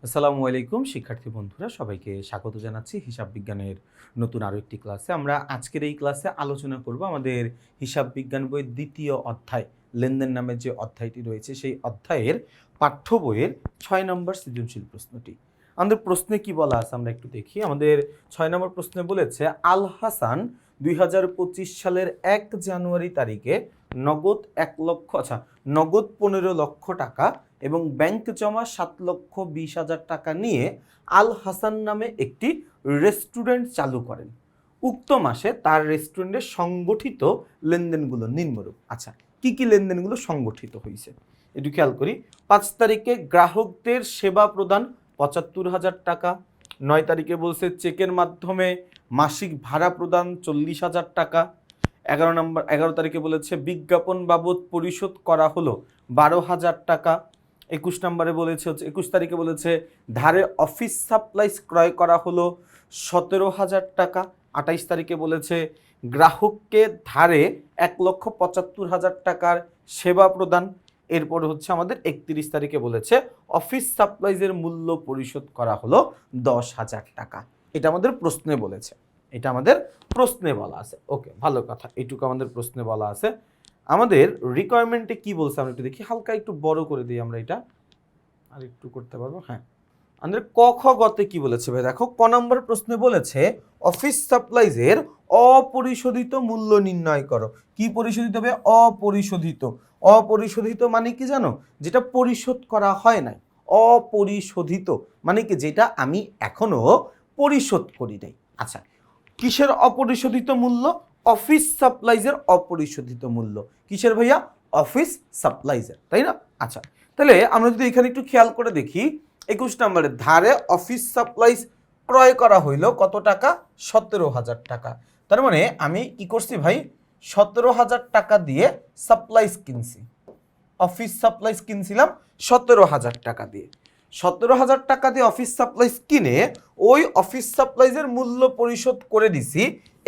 আসসালামু আলাইকুম শিক্ষার্থী বন্ধুরা, সবাইকে স্বাগত জানাচ্ছি হিসাব বিজ্ঞানের নতুন আরও একটি ক্লাসে। আমরা আজকের এই ক্লাসে আলোচনা করব আমাদের হিসাব বিজ্ঞান বইয়ের দ্বিতীয় অধ্যায় লেনদেন নামের যে অধ্যায়টি রয়েছে সেই অধ্যায়ের পাঠ্য বইয়ের 6 নম্বর সৃজনশীল প্রশ্নটি। আমাদের প্রশ্নে কি বলা আছে আমরা একটু দেখি। আমাদের 6 নম্বর প্রশ্নে বলেছে আল হাসান 2025 সালের 1 জানুয়ারি তারিখে নগদ 15 লক্ষ টাকা এবং ব্যাংক জমা 7,20,000 টাকা নিয়ে আল হাসান নামে একটি রেস্টুরেন্ট চালু করেন। উক্ত মাসে তার রেস্টুরেন্টের সংগঠিত লেনদেনগুলো নিম্নরূপ। আচ্ছা, কি কি লেনদেনগুলো সংগঠিত হয়েছে একটু খেয়াল করি। 5 তারিখে গ্রাহকদের সেবা প্রদান 75,000 টাকা। 9 তারিখে বলছে চেকের মাধ্যমে মাসিক ভাড়া প্রদান 40,000 টাকা। 11 তারিখে বলেছে বিজ্ঞাপন বাবদ পরিশোধ করা হলো 12,000 টাকা। 21 নম্বরে বলেছে 21 তারিখে বলেছে ধারে অফিস সাপ্লাইস ক্রয় করা হলো 17,000 টাকা। 28 তারিখে বলেছে গ্রাহককে ধারে 1,75,000 টাকার সেবা প্রদান। এরপরে হচ্ছে আমাদের 31 তারিখে বলেছে অফিস সাপ্লাইজের মূল্য পরিশোধ করা হলো 10,000 টাকা। এটা আমাদের প্রশ্নে বলেছে, এটা আমাদের প্রশ্নে বলা আছে। ওকে, ভালো কথা, এইটুকু আমাদের প্রশ্নে বলা আছে। আমাদের রিকোয়ারমেন্টে কি বলছে আমরা একটু দেখি, হালকা একটু বড় করে দিই আমরা, এটা আর একটু করতে পারবো। হ্যাঁ, আমাদের ক খ গতে কি বলেছে ভাই দেখো। ক নম্বর প্রশ্নে বলেছে অফিস সাপ্লাইজের অপরিশোধিত মূল্য নির্ণয় করো। কি পরিশোধিত হবে? অপরিশোধিত। অপরিশোধিত মানে কি জানো? যেটা পরিশোধ করা হয় নাই। অপরিশোধিত মানে কি? যেটা আমি এখনো পরিশোধ করি নাই। আচ্ছা, কিসের অপরিশোধিত মূল্য? অফিস সাপ্লাইজের অপরিশোধিত মূল্য। কিসের ভাইয়া? অফিস সাপ্লাইজের, তাই না? আচ্ছা, তাহলে আমরা যদি এখানে একটু খেয়াল করে দেখি, 21 নম্বরে ধারে অফিস সাপ্লাইজ ক্রয় করা হইল কত টাকা? 17,000 টাকা। তার মানে আমি কি করছি ভাই? 17,000 টাকা দিয়ে সাপ্লাইজ কিনছি। অফিস সাপ্লাইজ কিনছিলাম 17,000 টাকা দিয়ে। 17,000 টাকা দিয়ে অফিস সাপ্লাইজ কিনে ওই অফিস সাপ্লাইজের মূল্য পরিশোধ করে দিছি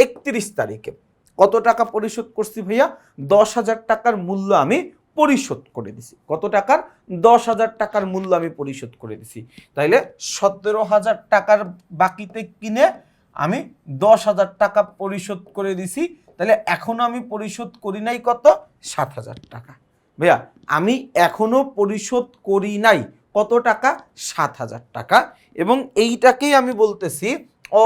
31 তারিখে। কত টাকা পরিশোধ করছি ভাইয়া? 10,000 টাকার মূল্য আমি পরিশোধ করে দিছি। কত টাকার? 10,000 টাকার মূল্য আমি পরিশোধ করে দিছি। তাইলে 17,000 টাকার বাকিতে কিনে আমি 10,000 টাকা পরিশোধ করে দিছি। তাহলে এখনো আমি পরিশোধ করি নাই কত? 7,000 টাকা। ভাইয়া আমি এখনো পরিশোধ করি নাই কত টাকা? 7,000 টাকা। এবং এইটাকেই আমি বলতেছি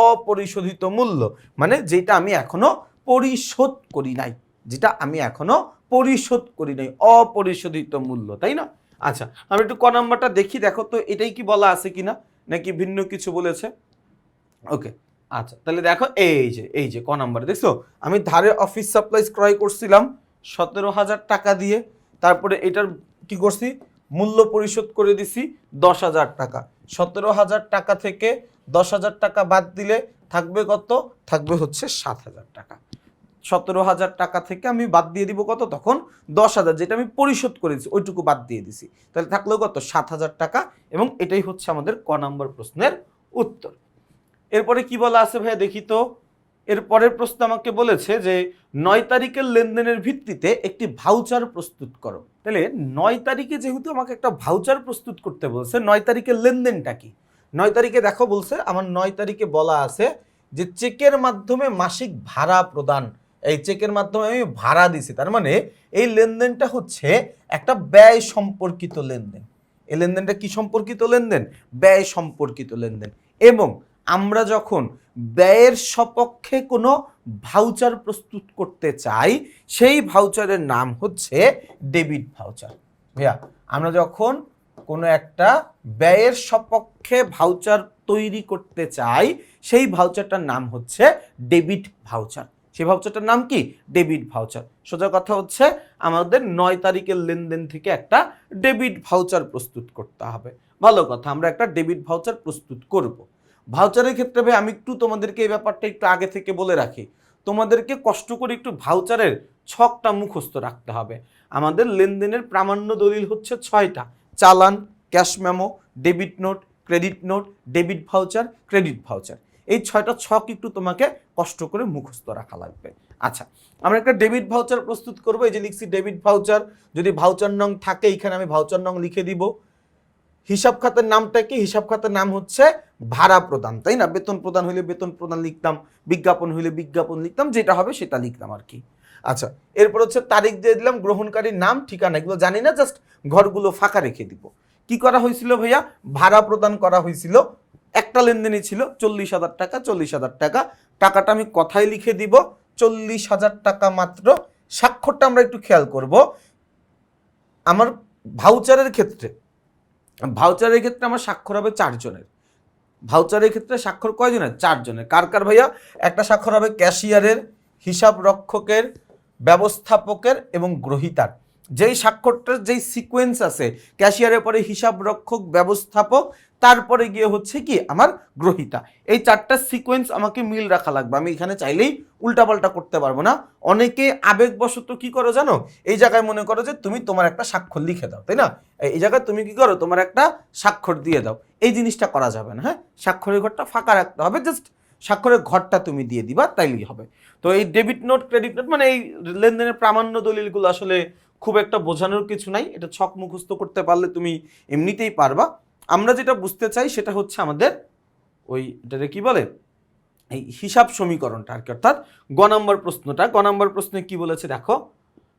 অপরিশোধিত মূল্য, মানে যেটা আমি এখনো পরিশোধ করি নাই, যেটা আমি এখনো পরিশোধ করি নাই, অপরিশোধিত মূল্য, তাই না? আচ্ছা, আমরা একটু ক নাম্বারটা দেখি, দেখো তো এটাই কি বলা আছে কিনা, নাকি ভিন্ন কিছু বলেছে। ওকে, আচ্ছা, তাহলে দেখো এই যে ক নাম্বার দেখছো, আমি ধারে অফিস সাপ্লাইজ ক্রয় করছিলাম 17,000 টাকা দিয়ে। তারপরে এটার কি করছি? মূল্য পরিশোধ করে দিছি 10,000 টাকা। 17,000 টাকা থেকে 10,000 টাকা বাদ দিলে থাকবে কত? থাকবে হচ্ছে 7,000 টাকা। 17,000 টাকা থেকে আমি বাদ দিয়ে দিব কত? তখন 10,000, যেটা আমি পরিশোধ করেছি ওইটুকু বাদ দিয়ে দিছি। তাহলে থাকলো কত? 7,000 টাকা। এবং এটাই হচ্ছে আমাদের ক নম্বর প্রশ্নের উত্তর। এরপরে কি বলা আছে ভাইয়া দেখি তো। এরপরের প্রশ্ন আমাকে বলেছে যে 9 তারিখের লেনদেনের ভিত্তিতে একটি ভাউচার প্রস্তুত করো। তাহলে 9 তারিখে যেহেতু আমাকে একটা ভাউচার প্রস্তুত করতে বলছে, 9 তারিখের লেনদেনটা কি? 9 তারিখে দেখো বলছে আমার 9 তারিখে বলা আছে যে চেকের মাধ্যমে মাসিক ভাড়া প্রদান। এই চেকের মাধ্যমে আমি ভাড়া দিছি, তার মানে এই লেনদেনটা হচ্ছে একটা ব্যয় সম্পর্কিত লেনদেন। এই লেনদেনটা কি সম্পর্কিত লেনদেন? ব্যয় সম্পর্কিত লেনদেন। এবং আমরা যখন ব্যয়ের সপক্ষে কোনো ভাউচার প্রস্তুত করতে চাই, সেই ভাউচারের নাম হচ্ছে ডেবিট ভাউচার। ভাইয়া আমরা যখন কোনো একটা ব্যয়ের সপক্ষে ভাউচার তৈরি করতে চাই, সেই ভাউচারটার নাম হচ্ছে ডেবিট ভাউচার। সেই ভাউচারটার নাম কি? Debit voucher. সোজা কথা হচ্ছে আমাদের 9 তারিখের লেনদেন থেকে একটা ডেবিট ভাউচার প্রস্তুত করতে হবে। ভালো কথা, আমরা একটা ডেবিট ভাউচার প্রস্তুত করব। ভাউচারের ক্ষেত্রে ভাই আমি একটু তোমাদেরকে এই ব্যাপারটা একটু আগে থেকে বলে রাখি, তোমাদেরকে কষ্ট করে একটু ভাউচারের ছকটা মুখস্থ রাখতে হবে। আমাদের লেনদেনের প্রামাণ্য দলিল হচ্ছে 6টা: চালান, cash memo, debit note, credit note, debit voucher, credit voucher. এই 6টা ছক একটু তোমাকে কষ্ট করে মুখস্থ রাখা লাগবে। আচ্ছা, আমরা একটা ডেবিট ভাউচার প্রস্তুত করবো। এই যে লিখছি ডেবিট ভাউচার, যদি ভাউচার নং থাকে এখানে আমি ভাউচার নং লিখে দিব। হিসাব খাতের নামটা কি? হিসাব খাতের নাম হচ্ছে ভাড়া প্রদান, তাই না? বেতন প্রদান হইলে বেতন প্রদান লিখতাম, বিজ্ঞাপন হইলে বিজ্ঞাপন লিখতাম, যেটা হবে সেটা লিখতাম আর কি। আচ্ছা, এরপর হচ্ছে তারিখ দিয়ে দিলাম, গ্রহণকারীর নাম, ঠিকানা, এগুলো জানি না, জাস্ট ঘরগুলো ফাঁকা রেখে দিব। কি করা হয়েছিল ভাইয়া? ভাড়া প্রদান করা হয়েছিল। একটা লেনদেনই ছিল 40,000 টাকা। 40,000 টাকা, টাকাটা আমি কথায় লিখে দিব 40,000 টাকা মাত্র। স্বাক্ষরটা আমরা একটু খেয়াল করব। আমার ভাউচারের ক্ষেত্রে আমার স্বাক্ষর হবে 4 জনের। ভাউচারের ক্ষেত্রে স্বাক্ষর কয়জনের? 4 জনের। কার কার ভাইয়া? একটা স্বাক্ষর হবে ক্যাশিয়ারের, হিসাব রক্ষকের, ব্যবস্থাপকের এবং গ্রহীতার। যেই স্বাক্ষরটার যেই সিকোয়েন্স আছে, ক্যাশিয়ারের পরে হিসাব রক্ষক, ব্যবস্থাপক, তারপরে গিয়ে হচ্ছে কি আমার গ্রহীতা। এই 4টা সিকোয়েন্স আমাকে মিল রাখা লাগবে। আমি এখানে চাইলেই উল্টাপাল্টা করতে পারবো না। অনেকে আবেগবশত কি করো জানো? এই জায়গায় মনে করো যে তুমি তোমার একটা স্বাক্ষর লিখে দাও, তাই না? এই জায়গায় তুমি কি করো? তোমার একটা স্বাক্ষর দিয়ে দাও। এই জিনিসটা করা যাবে না। হ্যাঁ, স্বাক্ষরের ঘরটা ফাঁকা রাখতে হবে, জাস্ট স্বাক্ষরের ঘরটা তুমি দিয়ে দিবা, তাইলেই হবে। তো এই ডেবিট নোট, ক্রেডিট নোট মানে এই লেনদেনের প্রামাণ্য দলিলগুলো আসলে খুব একটা বোঝানোর কিছু নাই। এটা ছক মুখস্থ করতে পারলে তুমি এমনিতেই পারবা। আমরা যেটা বুঝতে চাই সেটা হচ্ছে আমাদের ওই এটাকে কি বলে, এই হিসাব সমীকরণটা আর কি। অর্থাৎ গ নম্বর প্রশ্নটা, গ নম্বর প্রশ্নে কি বলেছে দেখো।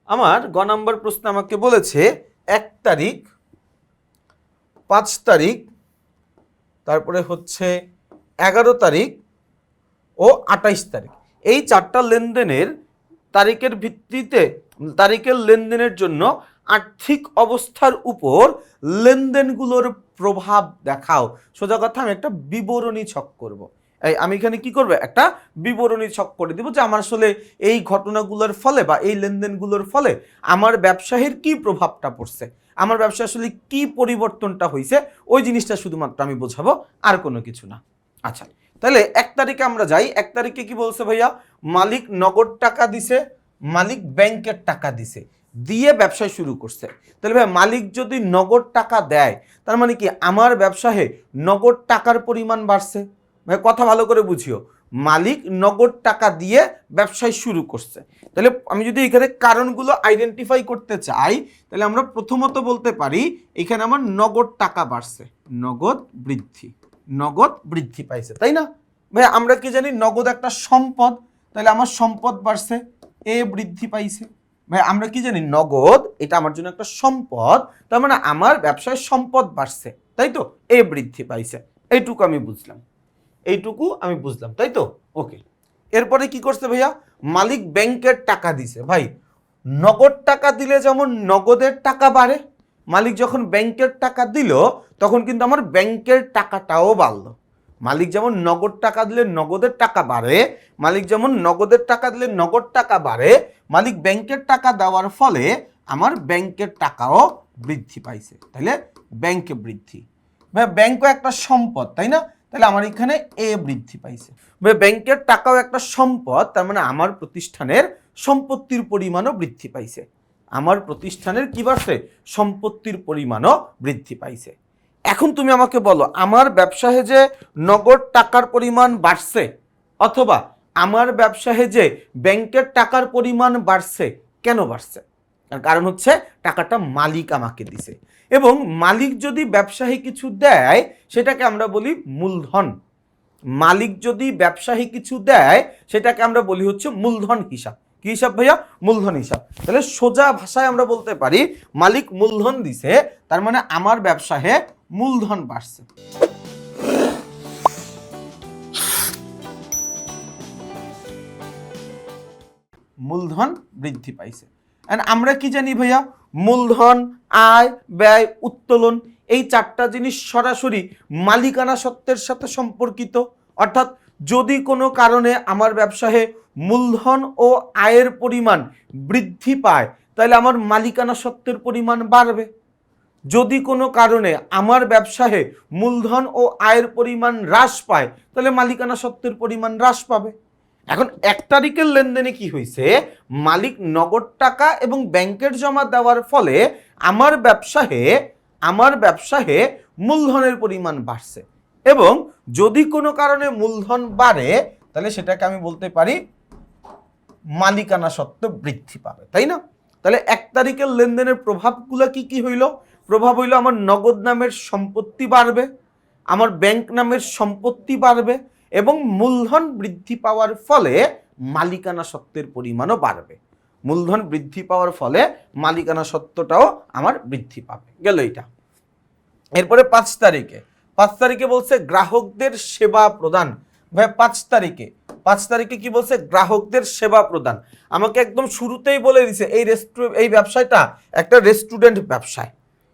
আমার গ নম্বর প্রশ্নে আমাকে বলেছে 1 তারিখ, 5 তারিখ, তারপরে হচ্ছে 11 তারিখ ও 28 তারিখ, এই 4টা লেনদেনের তারিখের ভিত্তিতে, তারিখের লেনদেনের জন্য আর্থিক অবস্থার উপর লেনদেনগুলোর প্রভাব দেখাও। সোজা কথা, আমি একটা বিবরণী ছক করব। আমি এখানে কি করব? একটা বিবরণী ছক করে দিব যে আমার আসলে এই ঘটনাগুলোর ফলে বা এই লেনদেনগুলোর ফলে আমার ব্যবসায়ের কি প্রভাবটা পড়ছে, আমার ব্যবসা আসলে কি পরিবর্তনটা হয়েছে, ওই জিনিসটা শুধুমাত্র আমি বোঝাবো, আর কোনো কিছু না। আচ্ছা, তাহলে 1 তারিখে আমরা যাই। 1 তারিখে কি বলছে ভাইয়া? মালিক নগদ টাকা দিছে, মালিক ব্যাংকের টাকা দিছে, দিয়ে ব্যবসায় শুরু করছে। তাহলে ভাই মালিক যদি নগদ টাকা দেয়, তার মানে কি আমার ব্যবসায় নগদ টাকার পরিমাণ বাড়ছে। ভাই কথা ভালো করে বুঝিও, মালিক নগদ টাকা দিয়ে ব্যবসায় শুরু করছে। তাহলে আমি যদি এখানে কারণগুলো আইডেন্টিফাই করতে চাই, তাহলে আমরা প্রথমত বলতে পারি এখানে আমার নগদ টাকা বাড়ছে, নগদ বৃদ্ধি, নগদ বৃদ্ধি পাইছে, তাই না? ভাই আমরা কি জানি? নগদ একটা সম্পদ, তাহলে আমার সম্পদ বাড়ছে, এ বৃদ্ধি পাইছে। ভাই আমরা কি জানি? নগদ এটা আমার জন্য একটা সম্পদ, তার মানে আমার ব্যবসায় সম্পদ বাড়ছে, তাই তো? এ বৃদ্ধি পাইছে। এইটুকু আমি বুঝলাম, এইটুকু আমি বুঝলাম, তাই তো? ওকে। এরপরে কি করছে ভাইয়া? মালিক ব্যাংকের টাকা দিছে। ভাই নগদ টাকা দিলে যেমন নগদের টাকা বাড়ে, মালিক যখন ব্যাংকের টাকা দিল তখন কিন্তু আমার ব্যাংকের টাকাটাও বাড়লো। মালিক যেমন নগদ টাকা দিলে নগদের টাকা বাড়ে, মালিক যেমন নগদের টাকা দিলে নগদ টাকা বাড়ে, মালিক ব্যাংকের টাকা দেওয়ার ফলে আমার ব্যাংকের টাকাও বৃদ্ধি পাইছে। তাহলে ব্যাংকে বৃদ্ধি। ভাই ব্যাংকও একটা সম্পদ, তাই না? তাহলে আমার এখানে এ বৃদ্ধি পাইছে। ভাই ব্যাংকের টাকাও একটা সম্পদ, তার মানে আমার প্রতিষ্ঠানের সম্পত্তির পরিমাণও বৃদ্ধি পাইছে। আমার প্রতিষ্ঠানের কি বাড়ছে? সম্পত্তির পরিমাণও বৃদ্ধি পাইছে। এখন তুমি আমাকে বলো, আমার ব্যবসায় যে নগদ টাকার পরিমাণ বাড়ছে অথবা আমার ব্যবসায় যে ব্যাংকের টাকার পরিমাণ বাড়ছে, কেন বাড়ছে? কারণ হচ্ছে টাকাটা মালিক আমাকে দিছে, এবং মালিক যদি ব্যবসায়ী কিছু দেয় সেটাকে আমরা বলি মূলধন। মালিক যদি ব্যবসায়ী কিছু দেয় সেটাকে আমরা বলি হচ্ছে মূলধন হিসাব। কি হিসাব ভাইয়া? মূলধন হিসাব। তাহলে সোজা ভাষায় আমরা বলতে পারি মালিক মূলধন দিছে, তার মানে আমার ব্যবসায় মূলধন বাড়ছে। মূলধন বৃদ্ধি পাইছে। আমরা কি জানি ভাইয়া? মূলধন, আয়, ব্যয়, উত্তোলন, এই 4টা জিনিস সরাসরি মালিকানা সত্ত্বের সাথে সম্পর্কিত। অর্থাৎ যদি কোনো কারণে আমার ব্যবসায়ে মূলধন ও আয়ের পরিমাণ বৃদ্ধি পায়, তাহলে আমার মালিকানা সত্ত্বের পরিমাণ বাড়বে। যদি কোনো কারণে আমার ব্যবসায়ে মূলধন ও আয়ের পরিমাণ হ্রাস পায়, তাহলে মালিকানা সত্ত্বের পরিমাণ হ্রাস পাবে। এখন 1 তারিখের লেনদেনে কি হয়েছে? মালিক নগদ টাকা এবং ব্যাংকের জমা দেওয়ার ফলে আমার ব্যবসায়ে মূলধনের পরিমাণ বাড়ছে, এবং যদি কোনো কারণে মূলধন বাড়ে তাহলে সেটাকে আমি বলতে পারি মালিকানা সত্ত্ব বৃদ্ধি পাবে, তাই না? তাহলে 1 তারিখের লেনদেনের প্রভাবগুলো কি কি হইল? প্রভাব হইল আমার নগদ নামের সম্পত্তি বাড়বে, আমার ব্যাংক নামের সম্পত্তি বাড়বে এবং মূলধন বৃদ্ধি পাওয়ার ফলে মালিকানা সত্ত্বের পরিমাণও বাড়বে। মূলধন বৃদ্ধি পাওয়ার ফলে মালিকানা সত্ত্বটাও আমার বৃদ্ধি পাবে। গেল এটা। এরপরে 5 তারিখে বলছে গ্রাহকদের সেবা প্রদান। ভাই 5 তারিখে কি বলছে? গ্রাহকদের সেবা প্রদান। আমাকে একদম শুরুতেই বলে দিছে এই ব্যবসায়টা একটা রেস্টুরেন্ট ব্যবসায়।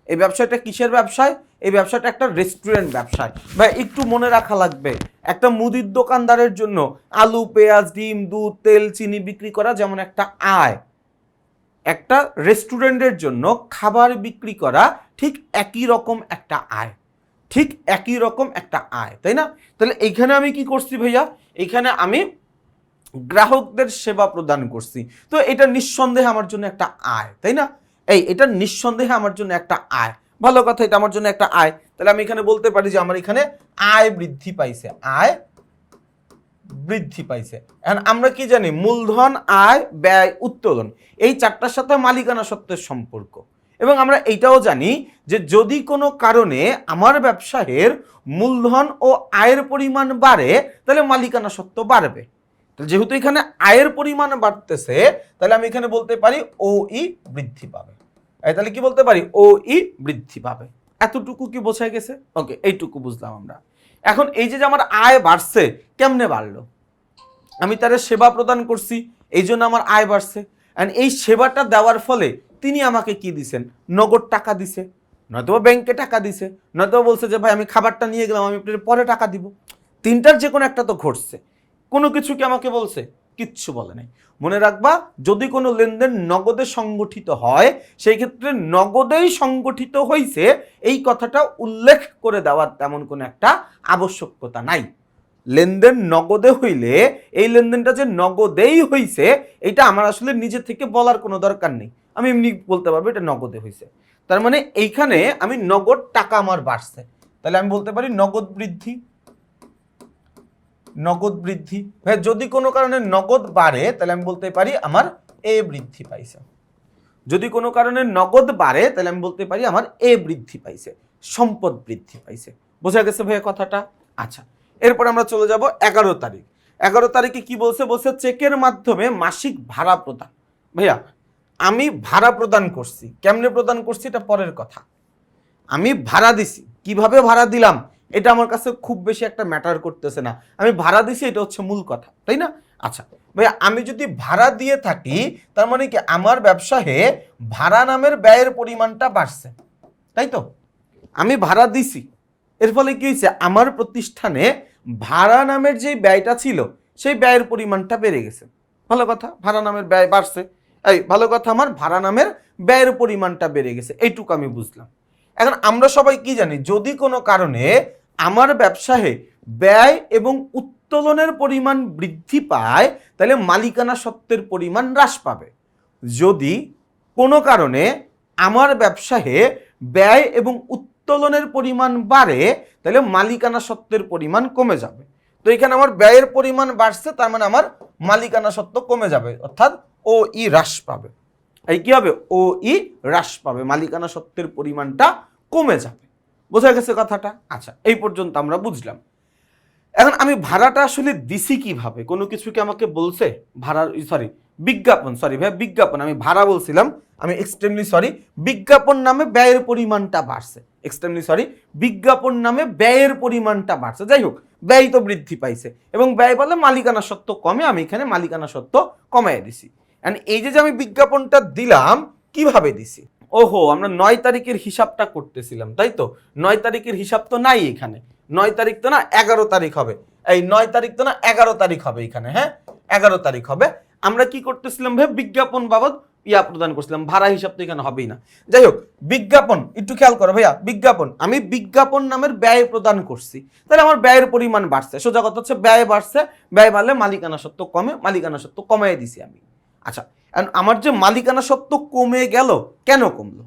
এই ব্যবসায়টা কিসের ব্যবসায়? এই ব্যবসাটা একটা রেস্টুরেন্ট ব্যবসায়। ভাই একটু মনে রাখা লাগবে, একটা মুদির দোকানদারের জন্য আলু, পেঁয়াজ, ডিম, দুধ, তেল, চিনি বিক্রি করা যেমন একটা আয়, একটা রেস্টুরেন্টের জন্য খাবার বিক্রি করা ঠিক একই রকম একটা আয়, ঠিক একই রকম একটা আয়, তাই না? তাহলে এইখানে আমি কি করছি ভাইয়া? এইখানে আমি গ্রাহকদের সেবা প্রদান করছি, তো এটা নিঃসন্দেহে আমার জন্য একটা আয়, তাই না? এটা নিঃসন্দেহে আমার জন্য একটা আয়। ভালো কথা, এটা আমার জন্য একটা আয়। তাহলে আমি এখানে বলতে পারি যে আমার এখানে আয় বৃদ্ধি পাইছে, আয় বৃদ্ধি পাইছে। এখন আমরা কি জানি? মূলধন, আয়, ব্যয়, উত্তোলন, এই চারটার সাথে মালিকানা সত্ত্বের সম্পর্ক। এবং আমরা এইটাও জানি যে যদি কোনো কারণে আমার ব্যবসায়ের মূলধন ও আয়ের পরিমাণ বাড়ে তাহলে মালিকানা সত্ত্ব বাড়বে। যেহেতু এখানে আয়ের পরিমাণ বাড়তেছে তাহলে আমি এখানে বলতে পারি OE বৃদ্ধি পাবে। তাহলে কি বলতে পারি? OE বৃদ্ধি পাবে। এতটুকু কি বোঝা গেছে? ওকে, এইটুকু বুঝলাম আমরা। এখন এই যে আমার আয় বাড়ছে, কেমনে বাড়লো? আমি তার সেবা প্রদান করছি, এই জন্য আমার আয় বাড়ছে। এন্ড এই সেবাটা দেওয়ার ফলে তিনি আমাকে কি দিছেন? নগদ টাকা দিছে, নয়তো ব্যাংকে টাকা দিছে, নয়তো বলছে যে ভাই আমি খাবারটা নিয়ে গেলাম, আমি পরে টাকা দিব। তিনটার যে কোনো একটা তো ঘটছে। কোনো কিছু কি আমাকে বলছে? কিচ্ছু বলে নাই। মনে রাখবা, যদি কোনো লেনদেন নগদে সংগঠিত হয় সেই ক্ষেত্রে নগদেই সংগঠিত হয়েছে এই কথাটা উল্লেখ করে দেওয়ার তেমন কোনো একটা আবশ্যকতা নাই। লেনদেন নগদে হইলে এই লেনদেনটা যে নগদেই হইছে এটা আমার আসলে নিজে থেকে বলার কোনো দরকার নেই, আমি এমনি বলতে পারবো এটা নগদে হইছে। তার মানে এইখানে আমি নগদ টাকা আমার বাড়ছে, তাহলে আমি বলতে পারি নগদ বৃদ্ধি। নগদ বৃদ্ধি। যদি কোনো কারণে নগদ বাড়ে তাহলে আমি বলতে পারি আমার এ বৃদ্ধি পাইছে। যদি কোনো কারণে নগদ বাড়ে তাহলে আমি বলতে পারি আমার এ বৃদ্ধি পাইছে, সম্পদ বৃদ্ধি পাইছে। বোঝা গেছে ভাইয়া কথাটা? আচ্ছা, এরপর আমরা চলে যাব 11 তারিখ। 11 তারিখে কি বলছে? বলছে চেকের মাধ্যমে মাসিক ভাড়া প্রদান। ভাইয়া আমি ভাড়া প্রদান করছি, কেমনে প্রদান করছি এটা পরের কথা। আমি ভাড়া দিছি, কিভাবে ভাড়া দিলাম এটা আমার কাছে খুব বেশি একটা ম্যাটার করতেছে না। আমি ভাড়া দিছি, এটা হচ্ছে মূল কথা, তাই না? আচ্ছা ভাইয়া, আমি যদি ভাড়া দিয়ে থাকি তার মানে কি আমার ব্যবসায়ে ভাড়া নামের ব্যয়ের পরিমাণটা বাড়ছে, তাই তো? আমি ভাড়া দিছি, এর ফলে কি হয়েছে? আমার প্রতিষ্ঠানে ভাড়া নামের যে ব্যয়টা ছিল সেই ব্যয়ের পরিমাণটা বেড়ে গেছে। ভালো কথা, ভাড়া নামের ব্যয় বাড়ছে। ভালো কথা, আমার ভাড়া নামের ব্যয়ের পরিমাণটা বেড়ে গেছে, এইটুকু আমি বুঝলাম। এখন আমরা সবাই কি জানি? যদি কোনো কারণে আমার ব্যবসায়ে ব্যয় এবং উত্তোলনের পরিমাণ বৃদ্ধি পায় তাহলে মালিকানা সত্ত্বের পরিমাণ হ্রাস পাবে। যদি কোনো কারণে আমার ব্যবসায়ে ব্যয় এবং উত্তোলনের পরিমাণ বাড়ে তাহলে মালিকানা সত্ত্বের পরিমাণ কমে যাবে। তো এখানে আমার ব্যয়ের পরিমাণ বাড়ছে, তার মানে আমার মালিকানা সত্ত্ব কমে যাবে, অর্থাৎ OE হ্রাস পাবে। এই কি হবে? OE হ্রাস পাবে, মালিকানা সত্ত্বের পরিমাণটা কমে যাবে। বোঝা গেছে কথাটা? আচ্ছা, এই পর্যন্ত আমরা বুঝলাম। এখন আমি ভাড়াটা আসলে দিছি কিভাবে? কোনো কিছু কি আমাকে বলছে? বিজ্ঞাপন, আমি ভাড়া বলছিলাম, আমি এক্সট্রিমলি সরি। বিজ্ঞাপন নামে ব্যয়ের পরিমাণটা বাড়ছে, বিজ্ঞাপন নামে ব্যয়ের পরিমাণটা বাড়ছে। যাই হোক, ব্যয় তো বৃদ্ধি পাইছে এবং ব্যয় বলে মালিকানা সত্ত্ব কমে, আমি এখানে মালিকানা সত্ত্ব কমাই দিছি। এন্ড এই যে আমি বিজ্ঞাপনটা দিলাম, কিভাবে দিছি? ওহো, আমরা 9 তারিখের হিসাবটা করতেছিলাম, তাই তো? 9 তারিখের হিসাব তো নাই এখানে। 9 তারিখ তো না, 11 তারিখ হবে। 9 তারিখ তো না, 11 তারিখ হবে এখানে। হ্যাঁ, 11 তারিখ হবে। আমরা কি করতেছিলাম ভাই? বিজ্ঞাপন বাবদ প্রদান করছিলাম, ভাড়া হিসাব তো এখানে হবেই না। যাই হোক, বিজ্ঞাপন একটু খেয়াল করো ভাইয়া, বিজ্ঞাপন, আমি বিজ্ঞাপন নামের ব্যয় প্রদান করছি, তাহলে আমার ব্যয়ের পরিমাণ বাড়ছে। সোজা কথা হচ্ছে ব্যয় বাড়ছে, ব্যয় বাড়লে মালিকানা সত্ত্ব কমে, মালিকানা সত্ত্ব কমাই দিছি আমি। আচ্ছা, আমার যে মালিকানা সত্ত্ব কমে গেল, কেন কমলো?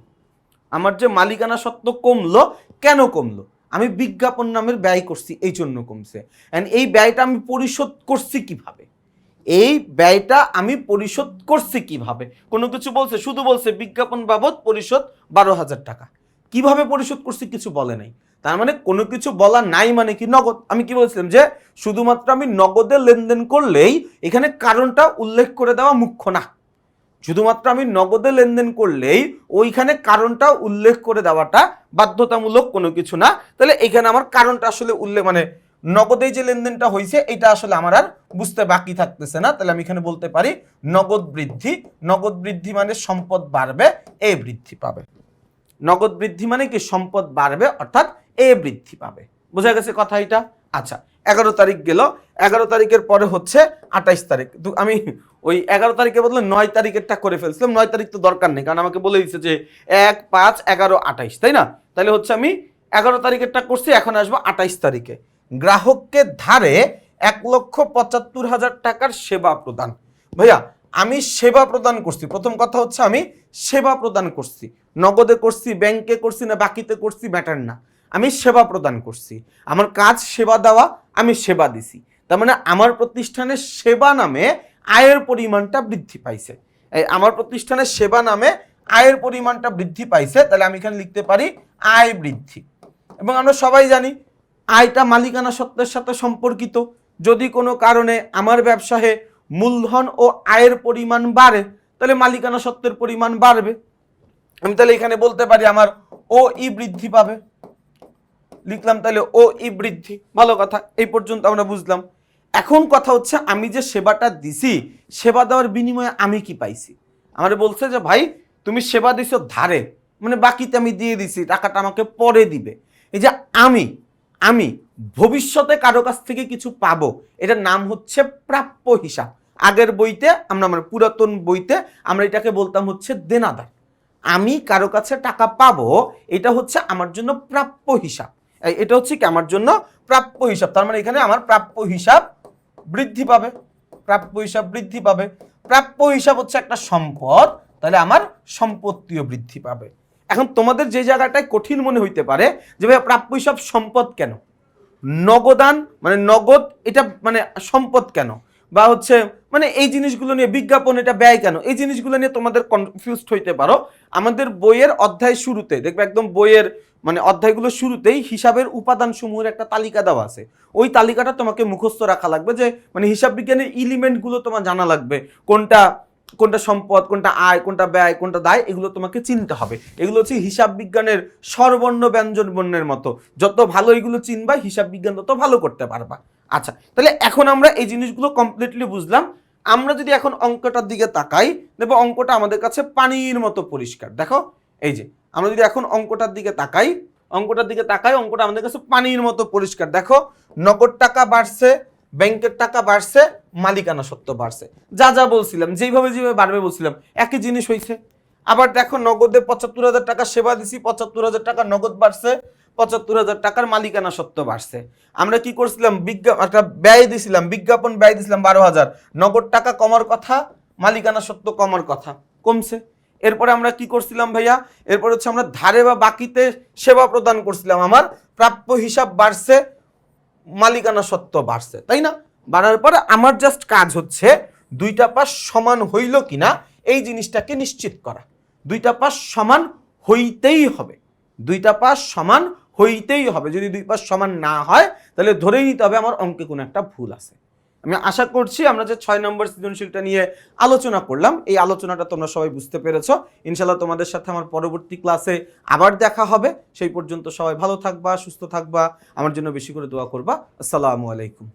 আমার যে মালিকানা সত্ত্ব কমলো, কেন কমলো? আমি বিজ্ঞাপন নামের ব্যয় করছি, এই জন্য কমছে। এন্ড এই ব্যয়টা আমি পরিশোধ করছি কিভাবে? এই ব্যয়টা আমি পরিশোধ করছি কিভাবে? কোনো কিছু বলছে? শুধু বলছে বিজ্ঞাপন বাবদ পরিশোধ 12,000 টাকা। কিভাবে পরিশোধ করছি কিছু বলে নাই। তার মানে কোনো কিছু বলা নাই মানে কি নগদ। আমি কি বলছিলাম যে শুধুমাত্র আমি নগদে লেনদেন করলেই এখানে কারণটা উল্লেখ করে দেওয়া মুখ্য না। শুধুমাত্র আমি নগদে লেনদেন করলেই ওইখানে কারণটা উল্লেখ করে দেওয়াটা বাধ্যতামূলক কোনো কিছু না। তাহলে এখানে আমার কারণটা আসলে উল্লেখ মানে নগদে যে লেনদেনটা হয়েছে এটা আসলে আমার আর বুঝতে বাকি থাকতেছে না। তাহলে আমি এখানে বলতে পারি নগদ বৃদ্ধি। নগদ বৃদ্ধি মানে সম্পদ বাড়বে, এ বৃদ্ধি পাবে। নগদ বৃদ্ধি মানে কি সম্পদ বাড়বে অর্থাৎ এ বৃদ্ধি পাবে। বোঝা গেছে কথা এটা? আচ্ছা, 11 তারিখ গেল। 11 তারিখের পরে হচ্ছে 28 তারিখ। তো আমি ওই 11 তারিখের বদলে 9 তারিখেরটা করে ফেলছিলাম। 9 তারিখ তো দরকার নেই, কারণ আমাকে বলে দিচ্ছে যে 1, 5, 11, 28, তাই না? তাহলে হচ্ছে আমি 11 তারিখেরটা করছি, এখন আসবো 28 তারিখে। গ্রাহককে ধারে 1,75,000 টাকার সেবা প্রদান। ভাইয়া আমি সেবা প্রদান করছি, প্রথম কথা হচ্ছে আমি সেবা প্রদান করছি। নগদে করছি, ব্যাংকে করছি না বাকিতে করছি ম্যাটার না, আমি সেবা প্রদান করছি। আমার কাজ সেবা দেওয়া, আমি সেবা দিছি। তার মানে আমার প্রতিষ্ঠানের সেবা নামে আয়ের পরিমাণটা বৃদ্ধি পাইছে। আমার প্রতিষ্ঠানের সেবা নামে আয়ের পরিমাণটা বৃদ্ধি পাইছে, তাহলে আমি এখানে লিখতে পারি আয় বৃদ্ধি। এবং আমরা সবাই জানি আয়টা মালিকানা সত্ত্বের সাথে সম্পর্কিত। যদি কোনো কারণে আমার ব্যবসায়ে মূলধন ও আয়ের পরিমাণ বাড়ে তাহলে মালিকানা সত্ত্বের পরিমাণ বাড়বে। আমি তাহলে এখানে বলতে পারি আমার ও ই বৃদ্ধি পাবে। লিখলাম তাহলে ও ই বৃদ্ধি। ভালো কথা, এই পর্যন্ত আমরা বুঝলাম। এখন কথা হচ্ছে আমি যে সেবাটা দিছি, সেবা দেওয়ার বিনিময়ে আমি কি পাইছি? আমারে বলছে যে ভাই তুমি সেবা দিছো ধারে, মানে বাকিতে আমি দিয়ে দিছি, টাকাটা আমাকে পরে দিবে। এই যে আমি ভবিষ্যতে কারো কাছ থেকে কিছু পাবো, এটার নাম হচ্ছে প্রাপ্য হিসাব। আগের বইতে আমরা মানে পুরাতন বইতে আমরা এটাকে বলতাম হচ্ছে দেনাদার। আমি কারো কাছে টাকা পাবো, এটা হচ্ছে আমার জন্য প্রাপ্য হিসাব। এটা হচ্ছে কি আমার জন্য প্রাপ্য হিসাব। তার মানে এখানে আমার প্রাপ্য হিসাব বৃদ্ধি পাবে। প্রাপ্য হিসাব বৃদ্ধি পাবে। প্রাপ্য হিসাব হচ্ছে একটা সম্পদ, তাহলে আমার সম্পত্তিও বৃদ্ধি পাবে। এখন তোমাদের যে জায়গাটায় কঠিন মনে হইতে পারে যে ভাই প্রাপ্য হিসাব সম্পদ কেন, নগদান মানে নগদ এটা মানে সম্পদ কেন, বা হচ্ছে মানে এই জিনিসগুলো নিয়ে বিজ্ঞাপন এটা ব্যয় কেন, এই জিনিসগুলো নিয়ে তোমাদের কনফিউজড হইতে পারো। আমাদের বইয়ের অধ্যায় শুরুতে দেখবে, একদম বইয়ের মানে অধ্যায়গুলো শুরুতেই হিসাবের উপাদান সমূহের একটা তালিকা দেওয়া আছে। ওই তালিকাটা তোমাকে মুখস্থ রাখা লাগবে, যে মানে হিসাব বিজ্ঞানের এলিমেন্টগুলো তোমার জানা লাগবে, কোনটা কোনটা সম্পদ, কোনটা আয়, কোনটা ব্যয়, কোনটা দায়, এগুলো তোমাকে চিনতে হবে। এগুলো হচ্ছে হিসাব বিজ্ঞানের স্বরবর্ণ ব্যঞ্জন বর্ণের মতো, যত ভালো এগুলো চিনবা হিসাব বিজ্ঞান তত ভালো করতে পারবা। আচ্ছা, তাহলে এখন আমরা এই জিনিসগুলো কমপ্লিটলি বুঝলাম। আমরা যদি এখন অঙ্কটার দিকে তাকাই, দেখো অঙ্কটা আমাদের কাছে পানির মতো পরিষ্কার। দেখো এই যে আমরা যদি এখন অঙ্কটার দিকে তাকাই, অঙ্কটা আমাদের কাছে পানির মতো পরিষ্কার। দেখো নগদ টাকা বাড়ছে, ব্যাংকের টাকা বাড়ছে, মালিকানা সত্ত্ব বাড়ছে। যা যা বলছিলাম, যেভাবে বাড়বে বলছিলাম একই জিনিস হয়েছে। আবার দেখো নগদে 75,000 টাকা সেবা দিছি, 75,000 টাকা নগদ বাড়ছে, 75,000 টাকার মালিকানা সত্ত্ব বাড়ছে। আমরা কি করছিলাম, একটা ব্যয় দিছিলাম, বিজ্ঞাপন ব্যয় দিছিলাম 12,000, নগদ টাকা কমার কথা, মালিকানা সত্ত্ব কমার কথা, কমছে। এরপরে আমরা কি করছিলাম ভাইয়া, এরপর হচ্ছে আমরা ধারে বা বাকিতে সেবা প্রদান করছিলাম, আমার প্রাপ্য হিসাব বাড়ছে, মালিকানা সত্ত্ব বাড়ছে, তাই না? বাড়ার পরে আমার জাস্ট কাজ হচ্ছে দুইটা পাশ সমান হইল কিনা এই জিনিসটাকে নিশ্চিত করা। দুইটা পাশ সমান হইতেই হবে, দুইটা পাশ সমান হইতেই হবে। যদি দুই পাশ সমান না হয় তাহলে ধরেই নিতে হবে আমার অঙ্কে কোনো একটা ভুল আছে। আমি আশা করছি আমরা যে 6 নম্বর সৃজনশীলটা নিয়ে আলোচনা করলাম, এই আলোচনাটা তোমরা সবাই বুঝতে পেরেছো। ইনশাআল্লাহ তোমাদের সাথে আমার পরবর্তী ক্লাসে আবার দেখা হবে। সেই পর্যন্ত সবাই ভালো থাকবা, সুস্থ থাকবা, আমার জন্য বেশি করে দোয়া করবা। আসসালামু আলাইকুম।